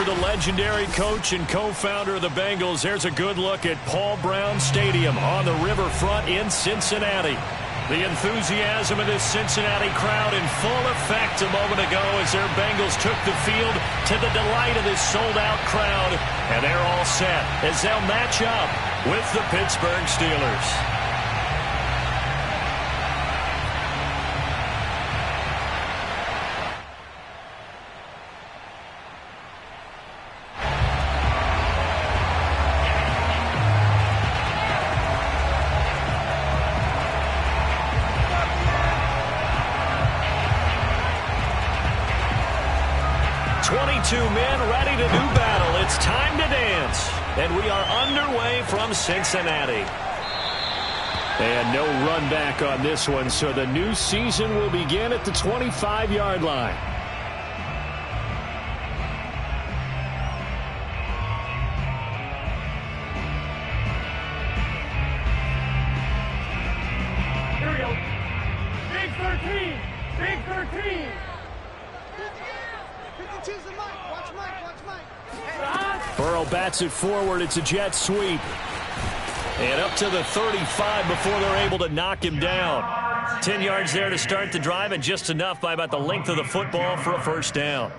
the legendary coach and co-founder of the Bengals. There's a good look at Paul Brown Stadium on the riverfront in Cincinnati. The enthusiasm of this Cincinnati crowd in full effect a moment ago as their Bengals took the field to the delight of this sold-out crowd. And they're all set as they'll match up with the Pittsburgh Steelers. Two men ready to do battle. It's time to dance. And we are underway from Cincinnati. And no run back on this one, so the new season will begin at the 25-yard line. Here we go. Big 13. Big 13. Burrow bats it forward. It's a jet sweep. And up to the 35 before they're able to knock him down. 10 yards there to start the drive, and just enough by about the length of the football for a first down.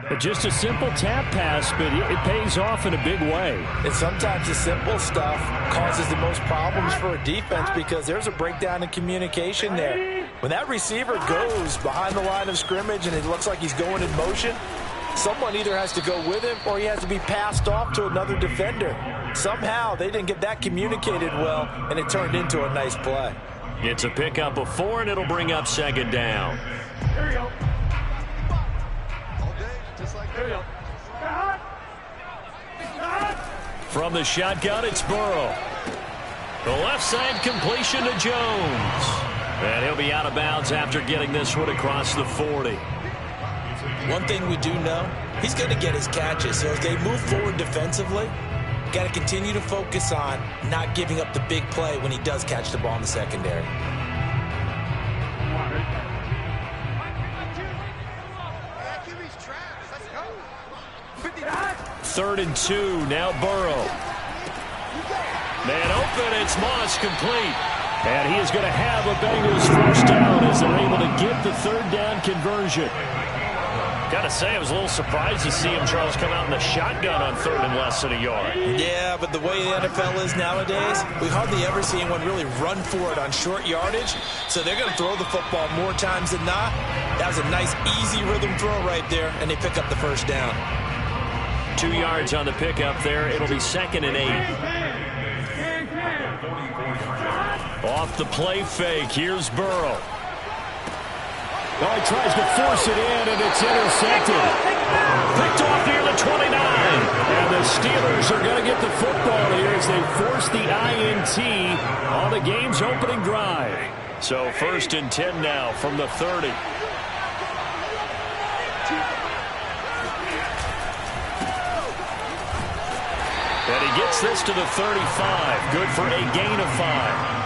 But just a simple tap pass, but it pays off in a big way. And sometimes the simple stuff causes the most problems for a defense because there's a breakdown in communication there. When that receiver goes behind the line of scrimmage and it looks like he's going in motion, someone either has to go with him or he has to be passed off to another defender. Somehow they didn't get that communicated well, and it turned into a nice play. It's a pickup of 4, and it'll bring up second down. Here we go. Here we go. From the shotgun, it's Burrow. The left side completion to Jones. And he'll be out of bounds after getting this one across the 40. One thing we do know, he's going to get his catches. So as they move forward defensively, got to continue to focus on not giving up the big play when he does catch the ball in the secondary. Third and 2, now Burrow. Man open, it's Moss, complete. And he is going to have a Bengals first down as they're able to get the third down conversion. Got to say, I was a little surprised to see him, Charles, come out in the shotgun on third and less than a yard. Yeah, but the way the NFL is nowadays, we hardly ever see anyone really run for it on short yardage. So they're going to throw the football more times than not. That was a nice, easy rhythm throw right there, and they pick up the first down. 2 yards on the pickup there. It'll be second and 8. Off the play fake, here's Burrow. Oh, he tries to force it in, and it's intercepted. Picked off near the 29. And the Steelers are going to get the football here as they force the INT on the game's opening drive. So first and 10 now from the 30. And he gets this to the 35. Good for a gain of 5.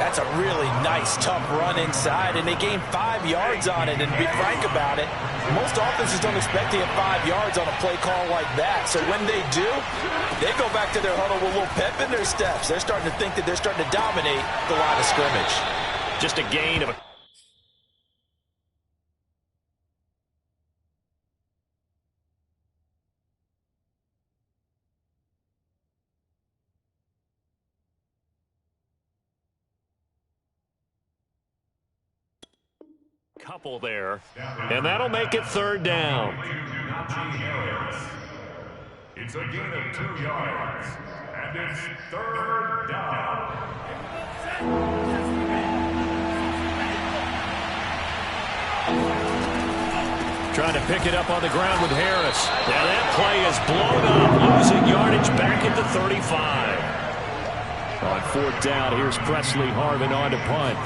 That's a really nice, tough run inside, and they gained 5 yards on it. And to be frank about it, most offenses don't expect to get 5 yards on a play call like that. So when they do, they go back to their huddle with a little pep in their steps. They're starting to think that they're starting to dominate the line of scrimmage. Just a gain of a... couple there, and that'll make it third down. It's a gain of 2 yards, and it's third down. Trying to pick it up on the ground with Harris. Now that play is blown up, losing yardage back at the 35. On fourth down, here's Presley Harvin on to punt.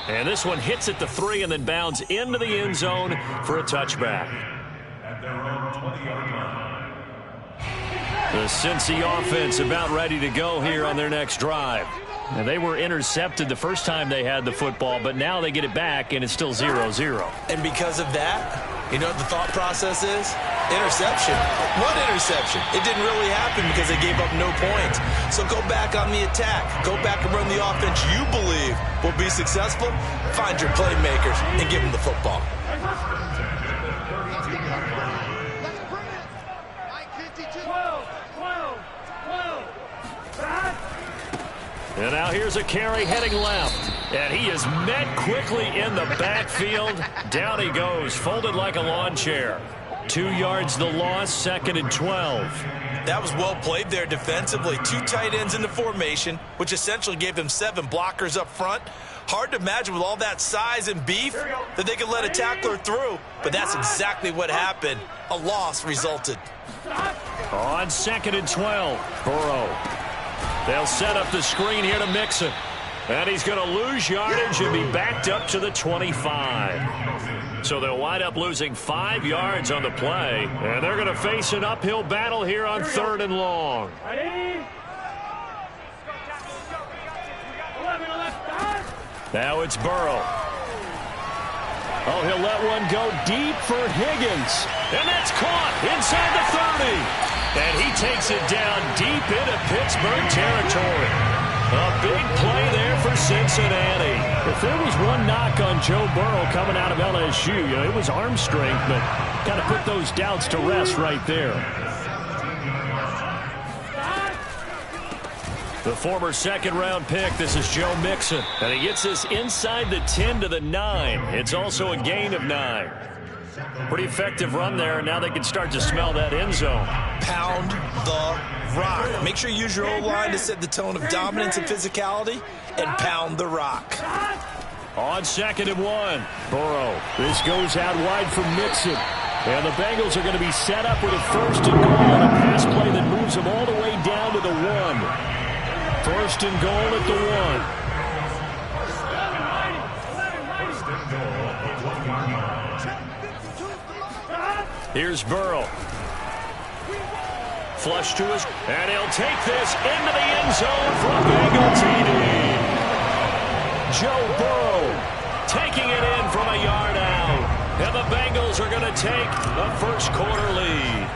And this one hits at the 3 and then bounds into the end zone for a touchback. At their own 20-yard line. The Cincy offense about ready to go here on their next drive. And they were intercepted the first time they had the football, but now they get it back, and it's still 0-0. And because of that, you know what the thought process is? Interception. What interception? It didn't really happen because they gave up no points. So go back on the attack. Go back and run the offense you believe will be successful. Find your playmakers and give them the football. And now here's a carry heading left. And he is met quickly in the backfield. Down he goes, folded like a lawn chair. 2 yards the loss, 2nd and 12. That was well played there defensively. 2 tight ends in the formation, which essentially gave them 7 blockers up front. Hard to imagine with all that size and beef that they could let a tackler through. But that's exactly what happened. A loss resulted. On 2nd and 12, Burrow. They'll set up the screen here to Mixon. And he's going to lose yardage and be backed up to the 25. So they'll wind up losing 5 yards on the play. And they're going to face an uphill battle here on 3rd and long. Now it's Burrow. Oh, he'll let one go deep for Higgins. And that's caught inside the 30. And he takes it down deep into Pittsburgh territory. A big play there for Cincinnati. If there was one knock on Joe Burrow coming out of LSU, you know, it was arm strength, but got to put those doubts to rest right there. The former 2nd-round pick, this is Joe Mixon. And he gets this inside the 10 to the 9. It's also a gain of 9. Pretty effective run there, and now they can start to smell that end zone. Pound the rock. Make sure you use your O-line to set the tone of dominance and physicality, and pound the rock. On 2nd and 1, Burrow. This goes out wide for Mixon. And the Bengals are going to be set up with a 1st and goal on a pass play that moves them all the way down to the 1. 1st and goal at the 1. Here's Burrow. Flush to his, and he'll take this into the end zone for a Bengal TD. Joe Burrow taking it in from a yard out. And the Bengals are going to take the 1st quarter lead.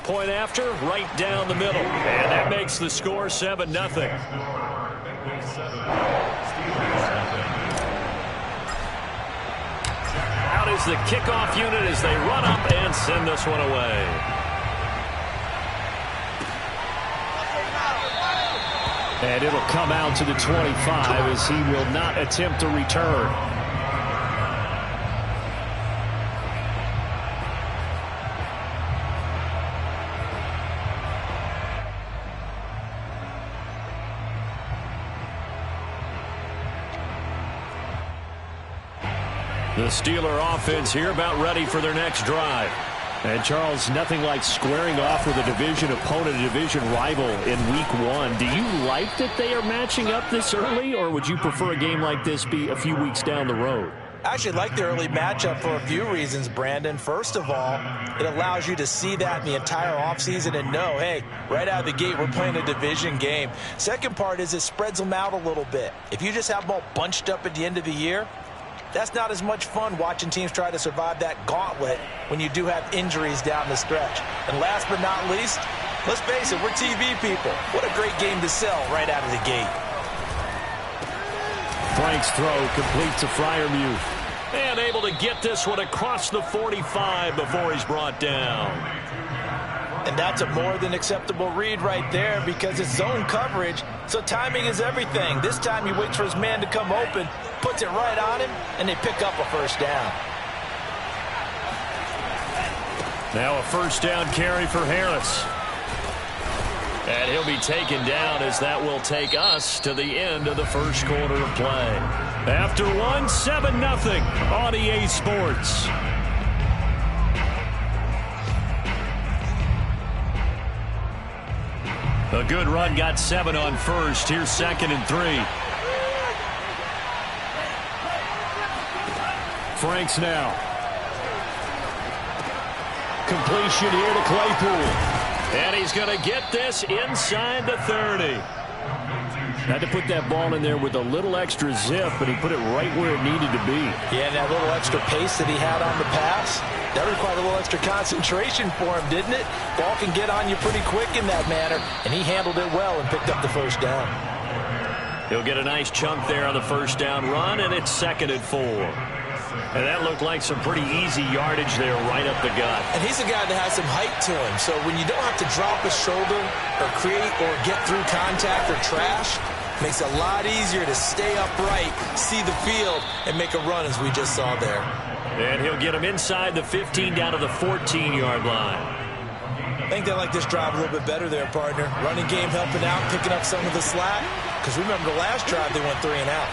Point after, right down the middle. And that makes the score 7-0. Out is the kickoff unit as they run up and send this one away. And it'll come out to the 25 as he will not attempt to return. The Steeler offense here about ready for their next drive. And, Charles, nothing like squaring off with a division opponent, a division rival in Week 1. Do you like that they are matching up this early, or would you prefer a game like this be a few weeks down the road? I actually like the early matchup for a few reasons, Brandon. First of all, it allows you to see that in the entire offseason and know, hey, right out of the gate, we're playing a division game. Second part is it spreads them out a little bit. If you just have them all bunched up at the end of the year, that's not as much fun watching teams try to survive that gauntlet when you do have injuries down the stretch. And last but not least, let's face it, we're TV people. What a great game to sell right out of the gate. Frank's throw complete to Freiermuth. And able to get this one across the 45 before he's brought down. And that's a more than acceptable read right there because it's zone coverage, so timing is everything. This time he waits for his man to come open, puts it right on him, and they pick up a 1st down. Now a 1st down carry for Harris. And he'll be taken down as that will take us to the end of the 1st quarter of play. After one, 7-0 on EA Sports. A good run, got 7 on 1st. Here's 2nd and 3. Franks now. Completion here to Claypool. And he's going to get this inside the 30. Had to put that ball in there with a little extra zip, but he put it right where it needed to be. Yeah, and that little extra pace that he had on the pass, that required a little extra concentration for him, didn't it? Ball can get on you pretty quick in that manner, and he handled it well and picked up the first down. He'll get a nice chunk there on the first down run, and it's 2nd and 4. And that looked like some pretty easy yardage there right up the gut. And he's a guy that has some height to him, so when you don't have to drop a shoulder or create or get through contact or trash, makes it a lot easier to stay upright, see the field, and make a run as we just saw there. And he'll get him inside the 15 down to the 14-yard line. I think they like this drive a little bit better there, partner. Running game helping out, picking up some of the slack. Because remember the last drive, they went 3 and out.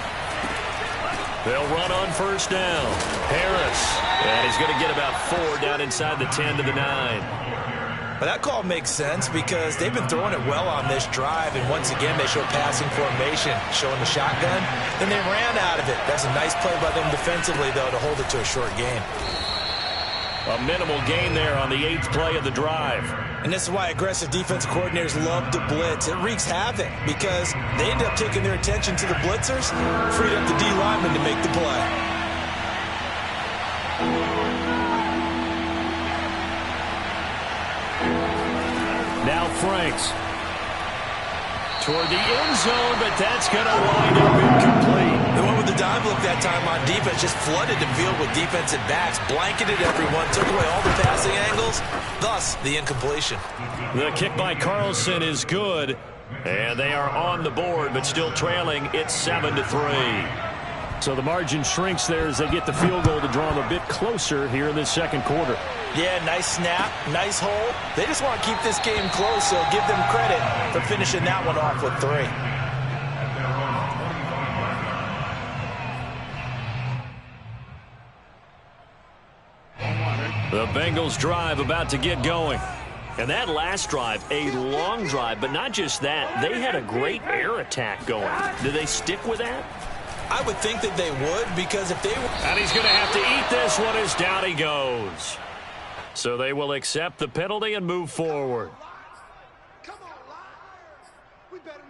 They'll run on first down. Harris. And he's going to get about 4 down inside the 10 to the 9. But that call makes sense because they've been throwing it well on this drive, and once again they show passing formation, showing the shotgun. Then they ran out of it. That's a nice play by them defensively, though, to hold it to a short gain. A minimal gain there on the 8th play of the drive. And this is why aggressive defensive coordinators love to blitz. It wreaks havoc because they end up taking their attention to the blitzers, freed up the D lineman to make the play. Now Franks toward the end zone, but that's going to wind up incomplete. They went with the dime look that time on defense, just flooded the field with defensive backs, blanketed everyone, took away all the passing angles, thus the incompletion. The kick by Carlson is good, and they are on the board, but still trailing. It's 7-3. So the margin shrinks there as they get the field goal to draw them a bit closer here in this second quarter. Yeah, nice snap, nice hole. They just want to keep this game close, so give them credit for finishing that one off with 3. The Bengals drive about to get going. And that last drive, a long drive, but not just that. They had a great air attack going. Do they stick with that? I would think that they would, because if they were... And he's going to have to eat this one as down he goes. So they will accept the penalty and move forward. Come on, we better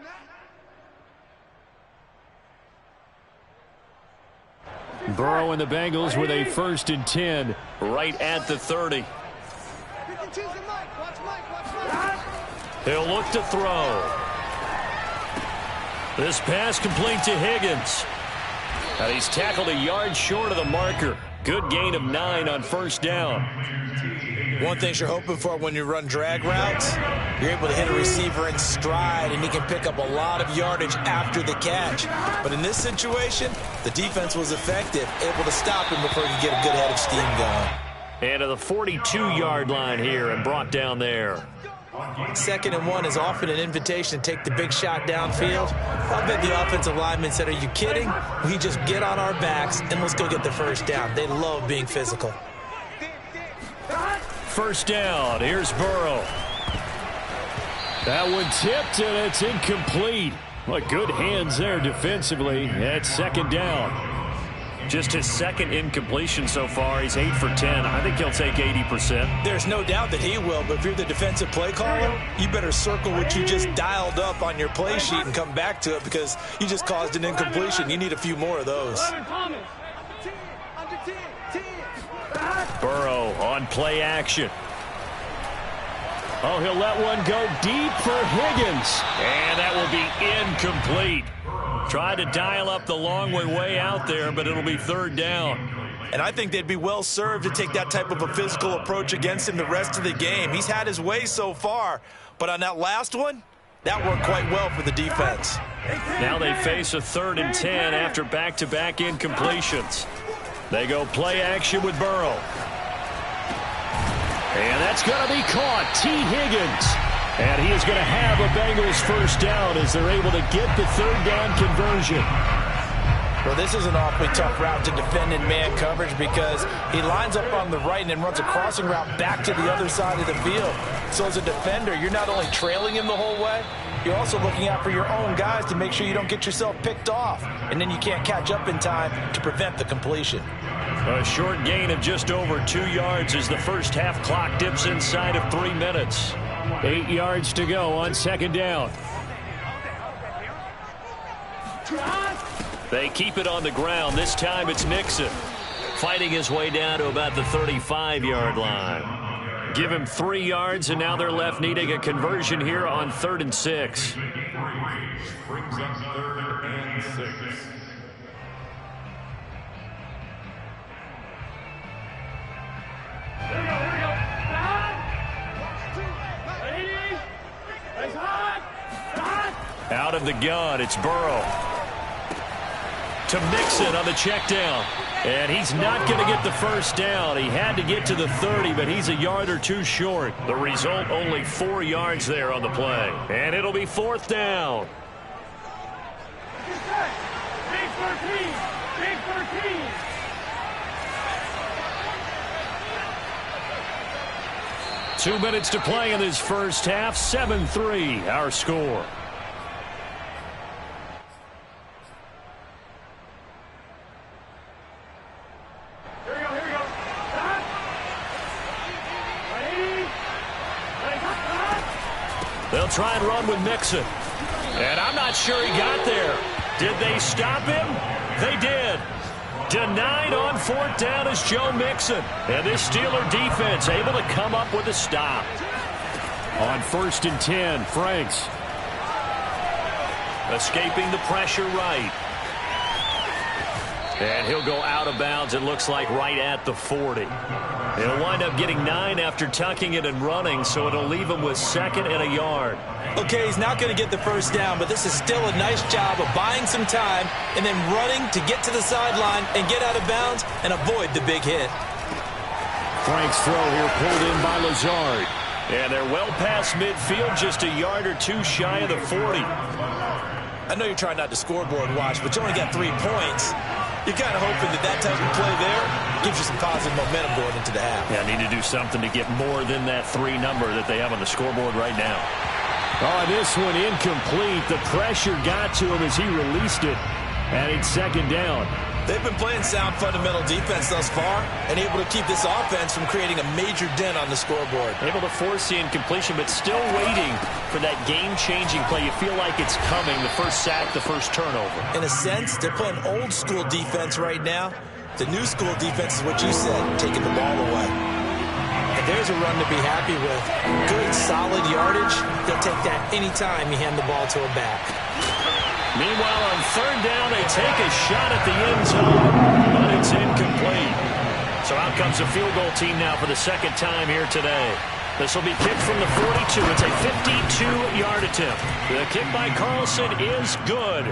not. Burrow and the Bengals with a 1st and 10 right at the 30. He'll look to throw. This pass complete to Higgins. And he's tackled a yard short of the marker. Good gain of 9 on first down. One thing you're hoping for when you run drag routes, you're able to hit a receiver in stride, and he can pick up a lot of yardage after the catch. But in this situation, the defense was effective, able to stop him before he could get a good head of steam going. And to the 42-yard line here and brought down there. 2nd and 1 is often an invitation to take the big shot downfield. I bet the offensive lineman said, "Are you kidding? We just get on our backs and let's go get the first down." They love being physical. First down. Here's Burrow. That one tipped, and it's incomplete. What good hands there defensively at 2nd down. Just his 2nd incompletion so far. He's 8 for 10. I think he'll take 80%. There's no doubt that he will, but if you're the defensive play caller, you better circle what you just dialed up on your play sheet and come back to it, because you just caused an incompletion. You need a few more of those. Burrow on play action. Oh, he'll let one go deep for Higgins. And that will be incomplete. Tried to dial up the long way out there, but it'll be 3rd down. And I think they'd be well served to take that type of a physical approach against him the rest of the game. He's had his way so far, but on that last one, that worked quite well for the defense. Now they face a 3rd and 10 after back-to-back incompletions. They go play action with Burrow. And that's going to be caught. T. Higgins. And he is going to have a Bengals first down as they're able to get the 3rd down conversion. Well, this is an awfully tough route to defend in man coverage, because he lines up on the right and then runs a crossing route back to the other side of the field. So as a defender, you're not only trailing him the whole way, you're also looking out for your own guys to make sure you don't get yourself picked off, and then you can't catch up in time to prevent the completion. A short gain of just over 2 yards as the first half clock dips inside of 3 minutes. 8 yards to go on second down. They keep it on the ground. This time it's Mixon, fighting his way down to about the 35-yard line. Give him 3 yards, and now they're left needing a conversion here on 3rd and 6. Brings up 3rd and 6. Here we go. Out of the gun, it's Burrow. To Mixon on the check down. And he's not going to get the first down. He had to get to the 30, but he's a yard or two short. The result, only 4 yards there on the play. And it'll be 4th down. Big 13. Big 13. Two minutes to play in this first half. 7-3, our score. They'll try and run with Mixon. And I'm not sure he got there. Did they stop him? They did. Denied on 4th down is Joe Mixon. And this Steeler defense able to come up with a stop. On 1st and 10, Franks. Escaping the pressure right. And he'll go out of bounds, it looks like, right at the 40. He'll wind up getting 9 after tucking it and running, so it'll leave him with 2nd and a yard. Okay, he's not going to get the first down, but this is still a nice job of buying some time and then running to get to the sideline and get out of bounds and avoid the big hit. Frank's throw here pulled in by Lazard. And they're well past midfield, just a yard or two shy of the 40. I know you're trying not to scoreboard watch, but you only got 3 points. You're kind of hoping that type of play there gives you some positive momentum going into the half. Yeah, need to do something to get more than that 3 number that they have on the scoreboard right now. Oh, this one incomplete. The pressure got to him as he released it. And it's 2nd down. They've been playing sound fundamental defense thus far and able to keep this offense from creating a major dent on the scoreboard. Able to force the incompletion, but still waiting for that game-changing play. You feel like it's coming, the first sack, the first turnover. In a sense, they're playing old-school defense right now. The new school defense is what you said, taking the ball away. And there's a run to be happy with. Good, solid yardage. They'll take that anytime you hand the ball to a back. Meanwhile, on 3rd down, they take a shot at the end zone, but it's incomplete. So out comes the field goal team now for the 2nd time here today. This will be kicked from the 42. It's a 52-yard attempt. The kick by Carlson is good.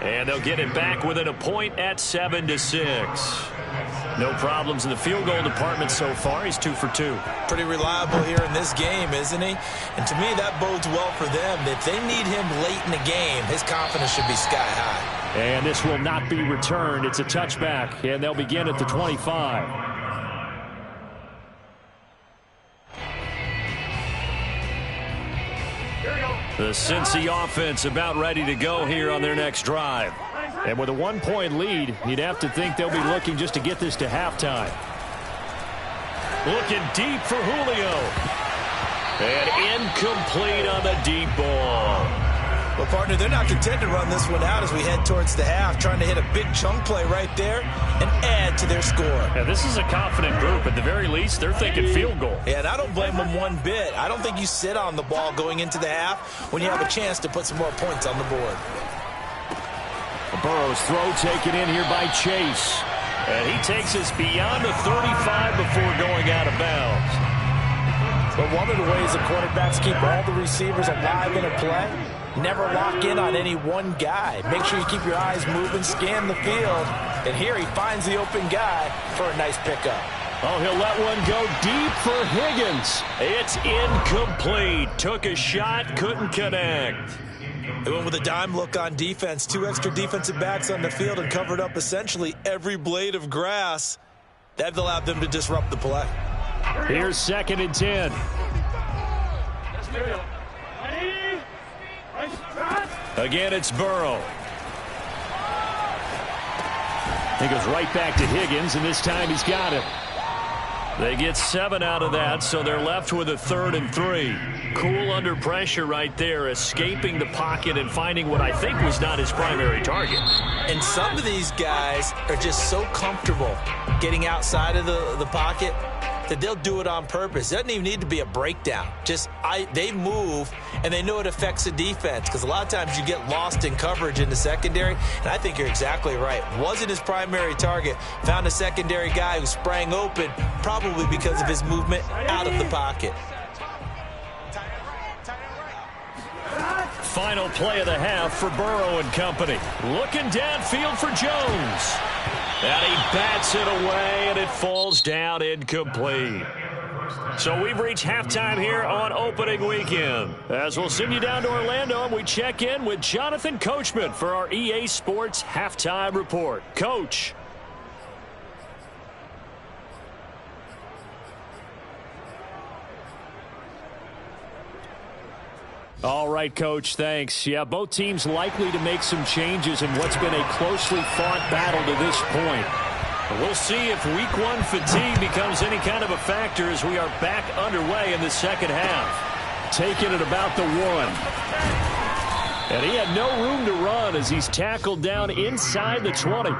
And they'll get it back within a point at 7-6. No problems in the field goal department so far. He's 2 for 2. Pretty reliable here in this game, isn't he? And to me, that bodes well for them. If they need him late in the game, his confidence should be sky high. And this will not be returned. It's a touchback, and they'll begin at the 25. The Cincy offense about ready to go here on their next drive. And with a 1-point lead, you'd have to think they'll be looking just to get this to halftime. Looking deep for Julio. And incomplete on the deep ball. Well, partner, they're not content to run this one out as we head towards the half, trying to hit a big chunk play right there and add to their score. Yeah, this is a confident group. At the very least, they're thinking field goal. Yeah, and I don't blame them one bit. I don't think you sit on the ball going into the half when you have a chance to put some more points on the board. Burrow's throw taken in here by Chase. And he takes us beyond the 35 before going out of bounds. But one of the ways the quarterbacks keep all the receivers alive in a play, never lock in on any one guy. Make sure you keep your eyes moving, scan the field. And here he finds the open guy for a nice pickup. Oh, he'll let one go deep for Higgins. It's incomplete. Took a shot, couldn't connect. They went with a dime look on defense. 2 extra defensive backs on the field and covered up essentially every blade of grass. That allowed them to disrupt the play. Here's 2nd and 10. Ready? Again, it's Burrow. He goes right back to Higgins, and this time he's got it. They get 7 out of that, so they're left with a 3rd and 3. Cool under pressure right there, escaping the pocket and finding what I think was not his primary target. And some of these guys are just so comfortable getting outside of the pocket that they'll do it on purpose. It doesn't even need to be a breakdown. They move, and they know it affects the defense, because a lot of times you get lost in coverage in the secondary, and I think you're exactly right. Wasn't his primary target. Found a secondary guy who sprang open, probably because of his movement out of the pocket. Final play of the half for Burrow and company. Looking downfield for Jones. And he bats it away, and it falls down incomplete. So we've reached halftime here on opening weekend. As we'll send you down to Orlando, and we check in with Jonathan Coachman for our EA Sports Halftime Report. Coach. All right, Coach, thanks. Yeah, both teams likely to make some changes in what's been a closely fought battle to this point. We'll see if Week 1 fatigue becomes any kind of a factor as we are back underway in the second half. Taking it about the 1. And he had no room to run as he's tackled down inside the 20.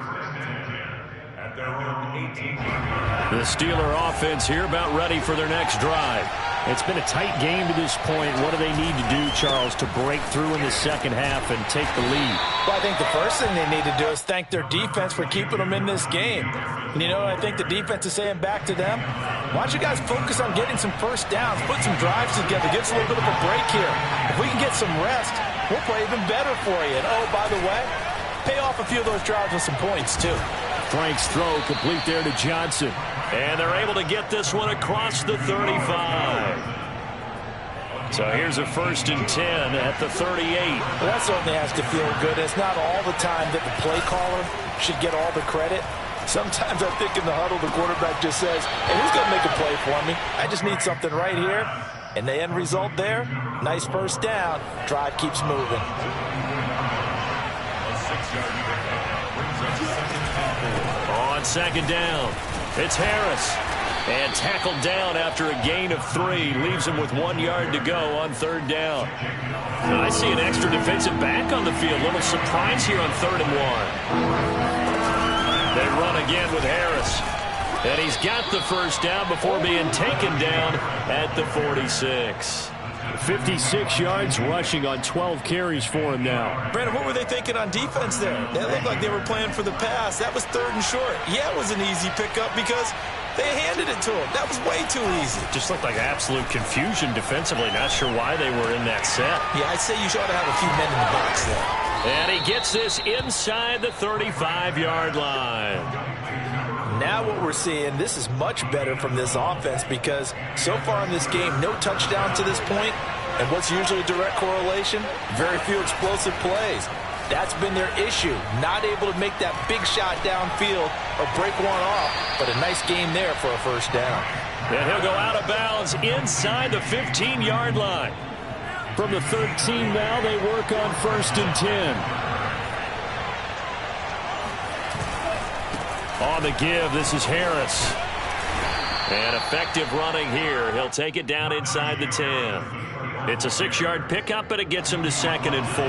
The Steeler offense here about ready for their next drive. It's been a tight game to this point. What do they need to do, Charles, to break through in the second half and take the lead? Well, I think the first thing they need to do is thank their defense for keeping them in this game. And you know what I think the defense is saying back to them? Why don't you guys focus on getting some first downs, put some drives together, give us a little bit of a break here. If we can get some rest, we'll play even better for you. And, oh, by the way, pay off a few of those drives with some points, too. Frank's throw complete there to Johnson. And they're able to get this one across the 35. So here's a 1st and 10 at the 38. Well, that certainly has to feel good. It's not all the time that the play caller should get all the credit. Sometimes I think in the huddle, the quarterback just says, hey, who's going to make a play for me? I just need something right here. And the end result there, nice first down. Drive keeps moving. On second down, it's Harris. And tackled down after a gain of 3. Leaves him with 1 yard to go on 3rd down. And I see an extra defensive back on the field. Little surprise here on 3rd and 1. They run again with Harris. And he's got the first down before being taken down at the 46. 56 yards rushing on 12 carries for him now. Brandon, what were they thinking on defense there? That looked like they were playing for the pass. That was 3rd and short. Yeah, it was an easy pickup because they handed it to him. That was way too easy. Just looked like absolute confusion defensively. Not sure why they were in that set. Yeah, I'd say you ought to have a few men in the box there. And he gets this inside the 35-yard line. Now what we're seeing, this is much better from this offense because so far in this game, no touchdown to this point, and what's usually a direct correlation? Very few explosive plays. That's been their issue, not able to make that big shot downfield or break one off, but a nice game there for a first down. And he'll go out of bounds inside the 15-yard line. From the 13 now, they work on 1st and 10. On the give, this is Harris. And effective running here. He'll take it down inside the 10. It's a 6-yard pickup, but it gets him to 2nd and 4.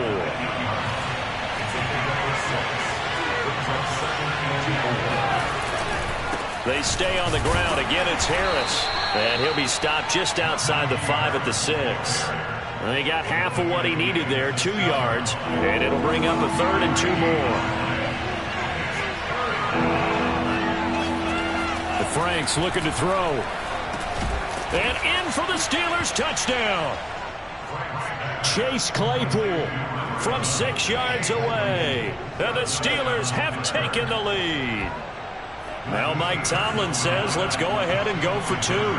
They stay on the ground. Again, it's Harris. And he'll be stopped just outside the 5 at the 6. And he got half of what he needed there, 2 yards. And it'll bring up a 3rd and 2 more. Frank's looking to throw. And in for the Steelers, touchdown. Chase Claypool from 6 yards away. And the Steelers have taken the lead. Now Mike Tomlin says, let's go ahead and go for 2.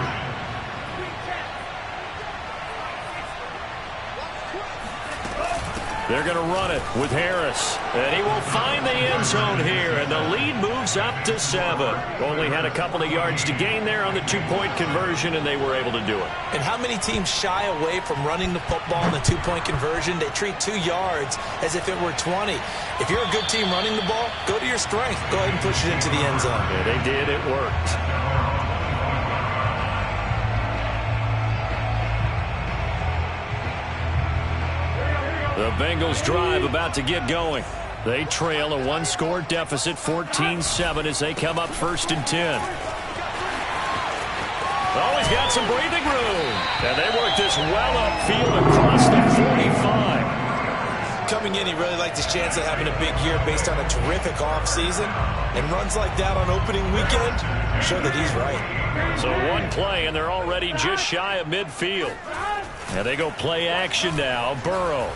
They're going to run it with Harris. And he will find the end zone here, and the lead moves up to 7. Only had a couple of yards to gain there on the two-point conversion, and they were able to do it. And how many teams shy away from running the football in the two-point conversion? They treat 2 yards as if it were 20. If you're a good team running the ball, go to your strength. Go ahead and push it into the end zone. Yeah, they did. It worked. The Bengals drive about to get going. They trail a 1-score deficit, 14-7, as they come up 1st and 10. Oh, he's got some breathing room. And they work this well upfield across the 45. Coming in, he really liked his chance of having a big year based on a terrific offseason. And runs like that on opening weekend show that he's right. So one play, and they're already just shy of midfield. And they go play action now. Burrow.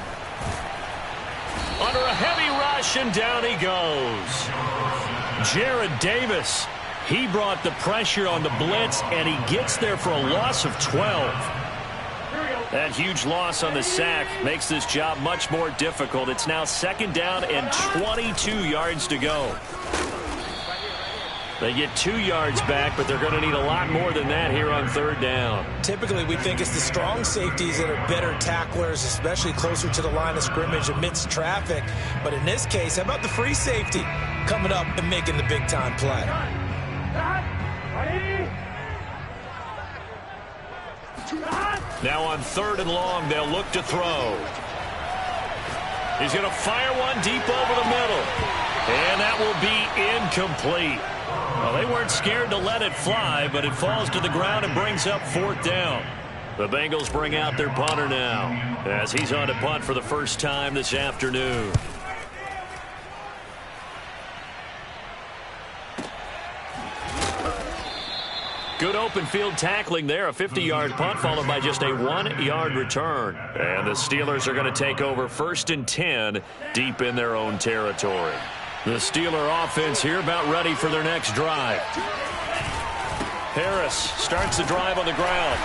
Under a heavy rush, and down he goes. Jared Davis, he brought the pressure on the blitz, and he gets there for a loss of 12. That huge loss on the sack makes this job much more difficult. It's now 2nd down and 22 yards to go. They get 2 yards back, but they're going to need a lot more than that here on 3rd down. Typically, we think it's the strong safeties that are better tacklers, especially closer to the line of scrimmage amidst traffic. But in this case, how about the free safety coming up and making the big-time play? Now on 3rd and long, they'll look to throw. He's going to fire one deep over the middle. And that will be incomplete. Well, they weren't scared to let it fly, but it falls to the ground and brings up 4th down. The Bengals bring out their punter now, as he's on to punt for the first time this afternoon. Good open field tackling there, a 50-yard punt followed by just a 1-yard return. And the Steelers are going to take over 1st and 10 deep in their own territory. The Steeler offense here about ready for their next drive. Harris starts the drive on the ground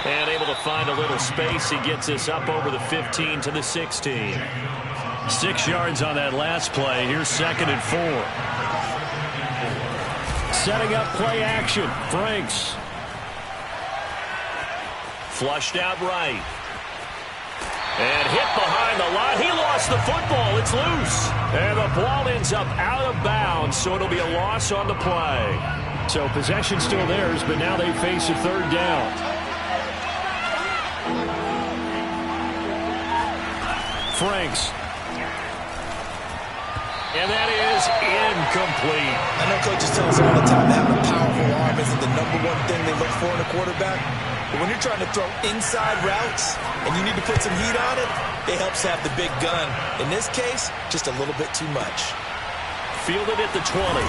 and able to find a little space. He gets this up over the 15 to the 16. 6 yards on that last play. Here's 2nd and 4. Setting up play action. Franks. Flushed out right. And hit behind the line. He lost the football. It's loose. And the ball ends up out of bounds, so it'll be a loss on the play. So possession still theirs, but now they face a 3rd down. Franks. And that is incomplete. I know coaches tell us all the time that having a powerful arm isn't the #1 thing they look for in a quarterback. But when you're trying to throw inside routes and you need to put some heat on it, it helps have the big gun. In this case, just a little bit too much. Fielded at the 20.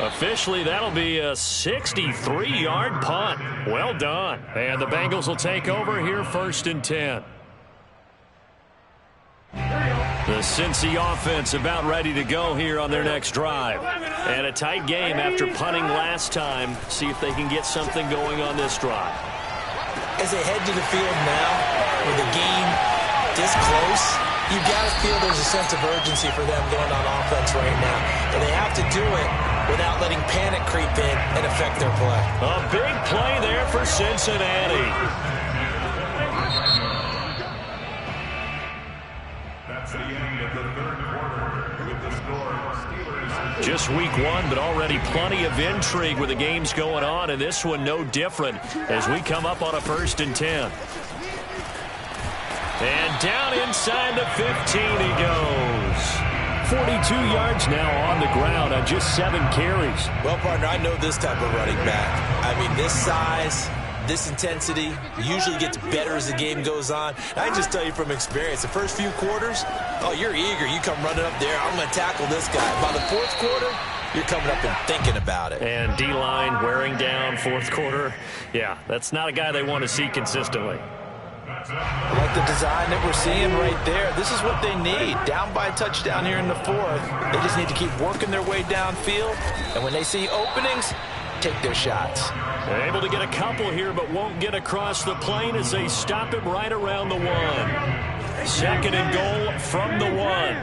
Officially, that'll be a 63-yard punt. Well done. And the Bengals will take over here 1st and 10. The Cincy offense about ready to go here on their next drive. And a tight game after punting last time. See if they can get something going on this drive. As they head to the field now, with the game this close, you've got to feel there's a sense of urgency for them going on offense right now. And they have to do it without letting panic creep in and affect their play. A big play there for Cincinnati. That's the end of the 3rd quarter with the score Steelers. Just week 1, but already plenty of intrigue with the games going on, and this one no different as we come up on a 1st and 10. And down inside the 15 he goes. 42 yards now on the ground on just 7 carries. Well, partner, I know this type of running back. I mean, this size, this intensity usually gets better as the game goes on. I can just tell you from experience, the first few quarters, oh, you're eager. You come running up there. I'm going to tackle this guy. By the 4th quarter, you're coming up and thinking about it. And D-line wearing down 4th quarter. Yeah, that's not a guy they want to see consistently. I like the design that we're seeing right there. This is what they need. Down by a touchdown here in the 4th. They just need to keep working their way downfield. And when they see openings, take their shots. They're able to get a couple here, but won't get across the plane as they stop it right around the 1. Second and goal from the 1.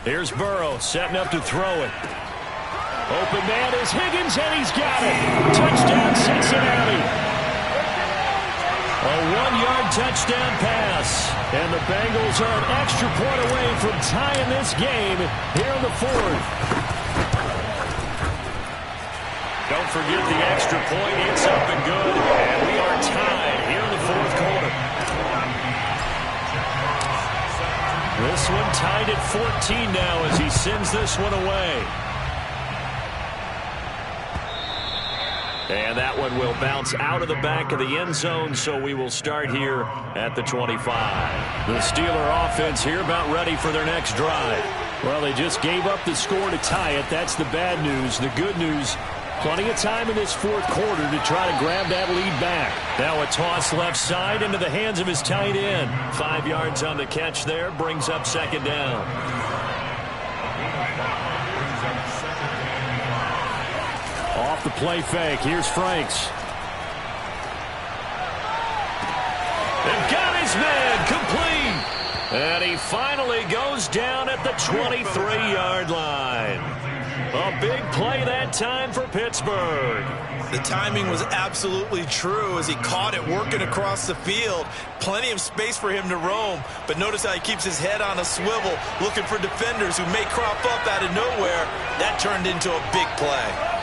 Here's Burrow setting up to throw it. Open man is Higgins, and he's got it. Touchdown, Cincinnati. A 1-yard touchdown pass. And the Bengals are an extra point away from tying this game here in the 4th. Don't forget the extra point. It's up and good. And we are tied here in the 4th quarter. This one tied at 14 now as he sends this one away. And that one will bounce out of the back of the end zone, so we will start here at the 25. The Steeler offense here about ready for their next drive. Well, they just gave up the score to tie it. That's the bad news. The good news, plenty of time in this 4th quarter to try to grab that lead back. Now a toss left side into the hands of his tight end. 5 yards on the catch there, brings up second down. Off the play fake, here's Franks. And got his man, complete. And he finally goes down at the 23-yard line. A big play that time for Pittsburgh. The timing was absolutely true as he caught it working across the field. Plenty of space for him to roam, but notice how he keeps his head on a swivel, looking for defenders who may crop up out of nowhere. That turned into a big play.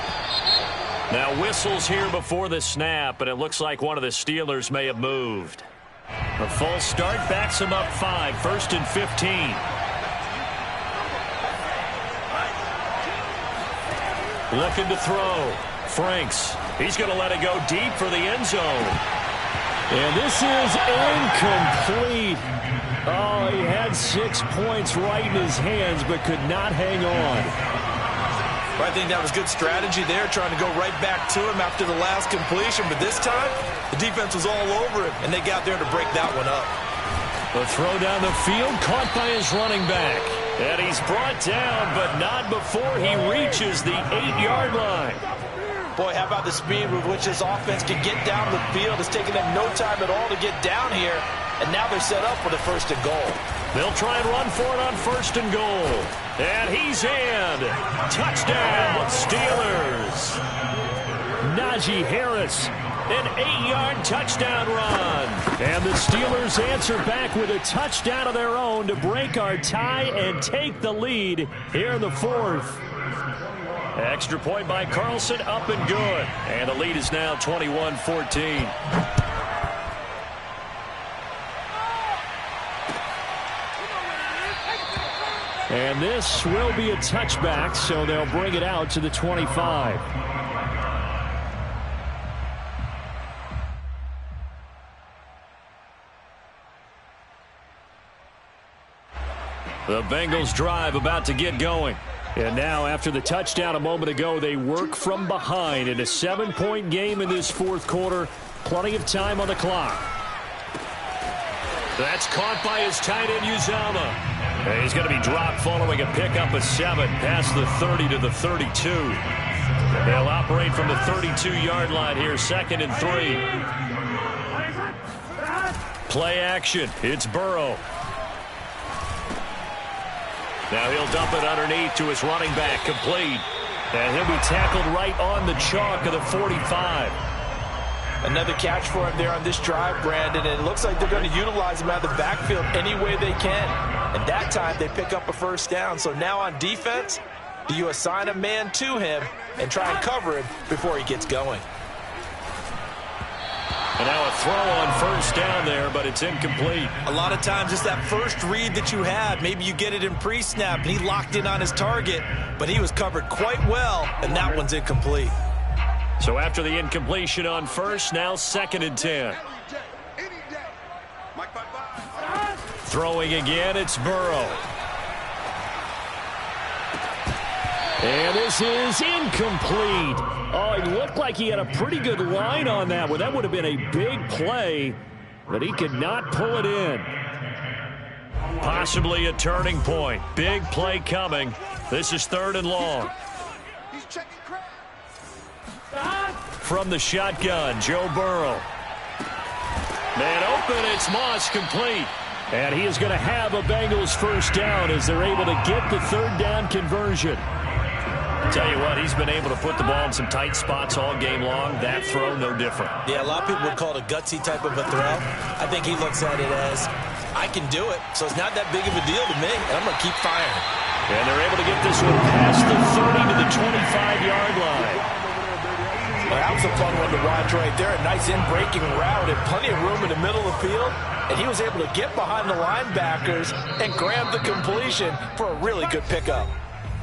Now whistles here before the snap, and it looks like one of the Steelers may have moved. A false start backs him up 5, 1st and 15. Looking to throw. Franks. He's going to let it go deep for the end zone. And this is incomplete. Oh, he had 6 points right in his hands, but could not hang on. I think that was good strategy there, trying to go right back to him after the last completion. But this time, the defense was all over him, and they got there to break that one up. The throw down the field, caught by his running back. And he's brought down, but not before he reaches the 8-yard line. Boy, how about the speed with which this offense can get down the field? It's taken them no time at all to get down here. And now they're set up for the 1st and goal. They'll try and run for it on 1st and goal. And he's in. Touchdown, Steelers. Najee Harris, an 8-yard touchdown run. And the Steelers answer back with a touchdown of their own to break our tie and take the lead here in the 4th. Extra point by Carlson, up and good. And the lead is now 21-14. And this will be a touchback, so they'll bring it out to the 25. The Bengals drive about to get going. And now, after the touchdown a moment ago, they work from behind in a 7-point game in this 4th quarter. Plenty of time on the clock. That's caught by his tight end, Uzomah. And he's going to be dropped following a pickup of 7 past the 30 to the 32. They'll operate from the 32-yard line here, 2nd and 3. Play action. It's Burrow. Now he'll dump it underneath to his running back, complete. And he'll be tackled right on the chalk of the 45. Another catch for him there on this drive, Brandon, and it looks like they're going to utilize him out of the backfield any way they can. And that time they pick up a 1st down. So now on defense, do you assign a man to him and try and cover him before he gets going? And now a throw on 1st down there, but it's incomplete. A lot of times it's that first read that you had. Maybe you get it in pre-snap, and he locked in on his target, but he was covered quite well, and that one's incomplete. So after the incompletion on 1st, now 2nd and 10. Throwing again, it's Burrow. And this is incomplete. Oh, he looked like he had a pretty good line on that one. That would have been a big play, but he could not pull it in. Possibly a turning point. Big play coming. This is 3rd and long. from the shotgun. Joe Burrow. Man open, it's Moss, complete. And he is going to have a Bengals first down as they're able to get the third down conversion. Tell you what, he's been able to put the ball in some tight spots all game long. That throw, no different. Yeah, a lot of people would call it a gutsy type of a throw. I think he looks at it as, I can do it, so it's not that big of a deal to me, and I'm going to keep firing. And they're able to get this one past the 30 to the 25-yard line. Well, that was a fun one to watch right there. A nice in-breaking route and plenty of room in the middle of the field. And he was able to get behind the linebackers and grab the completion for a really good pickup.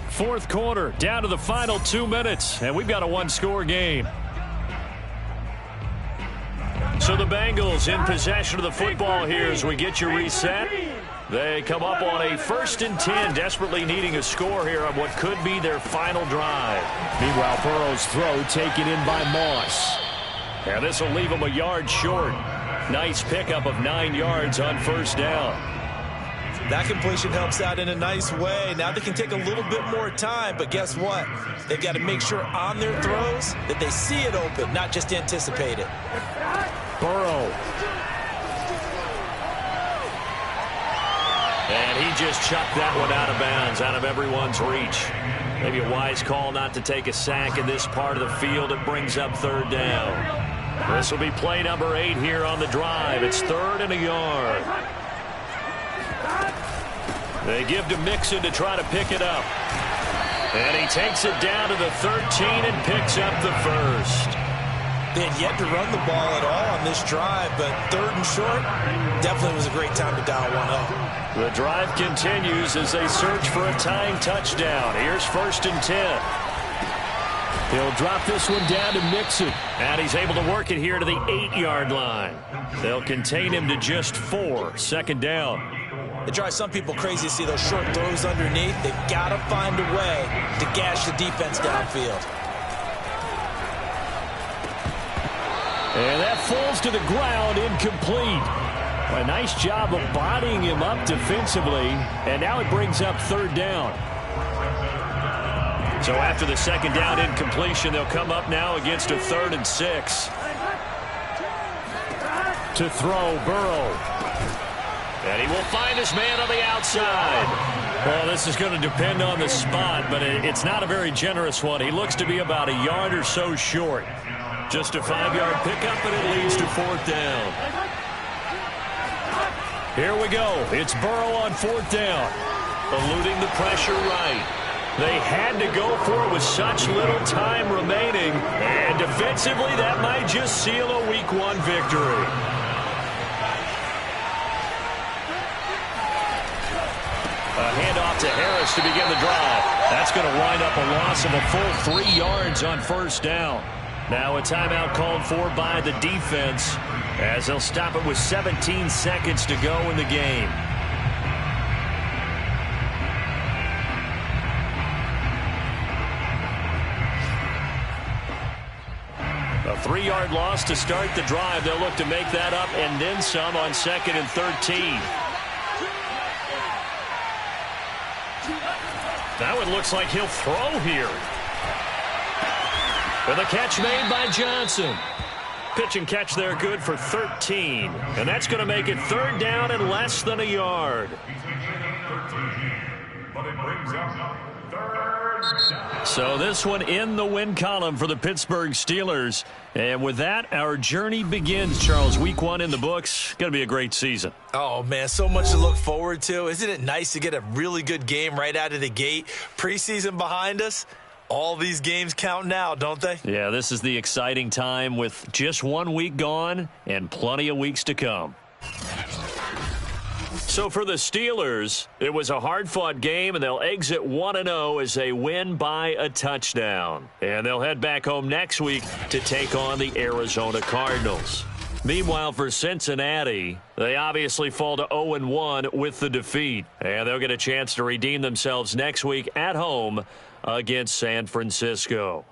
Fourth quarter, down to the final 2 minutes, and we've got a one-score game. So the Bengals in possession of the football here as we get you reset. They come up on a 1st and 10, desperately needing a score here on what could be their final drive. Meanwhile, Burrow's throw taken in by Moss. And this will leave him a yard short. Nice pickup of 9 yards on first down. That completion helps out in a nice way. Now they can take a little bit more time, but guess what? They've got to make sure on their throws that they see it open, not just anticipate it. Burrow. And he just chucked that one out of bounds, out of everyone's reach. Maybe a wise call not to take a sack in this part of the field. It brings up third down. This will be play number 8 here on the drive. It's 3rd and a yard. They give to Mixon to try to pick it up. And he takes it down to the 13 and picks up the first. They had yet to run the ball at all on this drive, but 3rd and short definitely was a great time to dial one up. The drive continues as they search for a tying touchdown. Here's 1st and 10. He'll drop this one down to Mixon. And he's able to work it here to the 8-yard line. They'll contain him to just 4. 2nd down. It drives some people crazy to see those short throws underneath. They've got to find a way to gash the defense downfield. And that falls to the ground, incomplete. A nice job of bodying him up defensively. And now it brings up 3rd down. So after the 2nd down incompletion, they'll come up now against a 3rd and 6. To throw, Burrow. And he will find his man on the outside. Well, this is going to depend on the spot, but it's not a very generous one. He looks to be about a yard or so short. Just a 5-yard pickup, and it leads to 4th down. Here we go. It's Burrow on 4th down. Eluding the pressure right. They had to go for it with such little time remaining. And defensively, that might just seal a Week 1 victory. A handoff to Harris to begin the drive. That's going to wind up a loss of a full 3 yards on 1st down. Now a timeout called for by the defense as they'll stop it with 17 seconds to go in the game. A 3-yard loss to start the drive. They'll look to make that up and then some on 2nd and 13. That one looks like he'll throw here. With a catch made by Johnson. Pitch and catch there good for 13. And that's going to make it 3rd down and less than a yard. So this one in the win column for the Pittsburgh Steelers. And with that, our journey begins, Charles. Week 1 in the books. Going to be a great season. Oh, man, so much to look forward to. Isn't it nice to get a really good game right out of the gate? Preseason behind us. All these games count now, don't they? Yeah, this is the exciting time with just 1 week gone and plenty of weeks to come. So for the Steelers, it was a hard-fought game, and they'll exit 1-0 as they win by a touchdown. And they'll head back home next week to take on the Arizona Cardinals. Meanwhile, for Cincinnati, they obviously fall to 0-1 with the defeat. And they'll get a chance to redeem themselves next week at home against San Francisco.